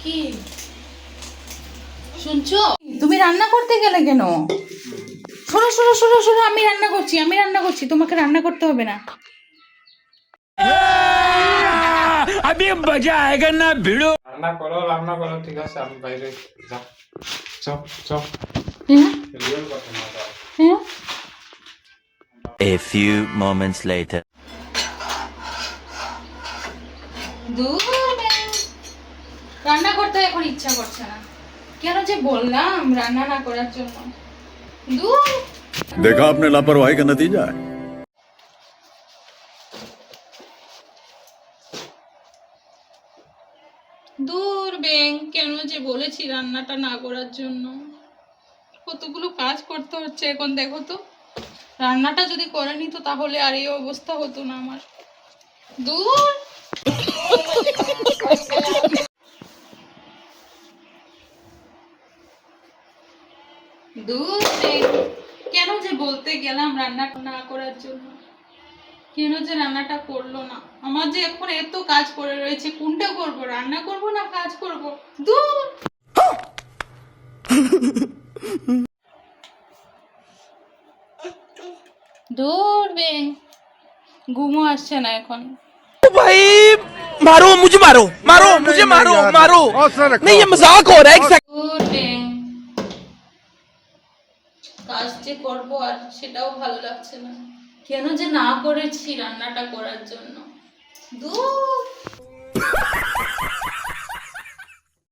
কি শুনছো? তুমি রান্না করতে গেলে কেন? শোনো শোনো শোনো শোনো, আমি রান্না করছি, তোমাকে রান্না করতে হবে না। अभी मजा आएगा ना भिड़ो। রান্না করো ঠিক আছে, আমি বাইরে যাও। যাও যাও। হ্যাঁ রিয়েল কথা না যাও। হ্যাঁ। A few moments later. দূর ব্যাং। রান্না করতে এখন ইচ্ছা করছে না, কেন যে বললাম রান্না না করার জন্য। দূর। देखा आपने लापरवाही का नतीजा है। দূর ব্যাং, কেন যে বলেছি রান্নাটা না করার জন্য। কতগুলো কাজ করতে হচ্ছে এখন, দেখো তো। রান্নাটা যদি করে নিত তাহলে আর এই অবস্থা হতো না আমার। দূর। দূর ব্যাং, কেন যে বলতে গেলাম রান্না না করার জন্য, কেন যে রান্নাটা করলো না। আমার যে এখন এত কাজ পড়ে রয়েছে, কোনটা করব? রান্না করব না কাজ করব? দূর। দূর বেং, ঘুমও আসছে না এখন। भाई मारो मुझे, मारो मुझे, मारो नहीं ये मजाक हो रहा है। দূর বেং, কাজ যে করবো আর সেটাও ভালো লাগছে না, কেন যে না করেছি রান্নাটা করার জন্য। দূর।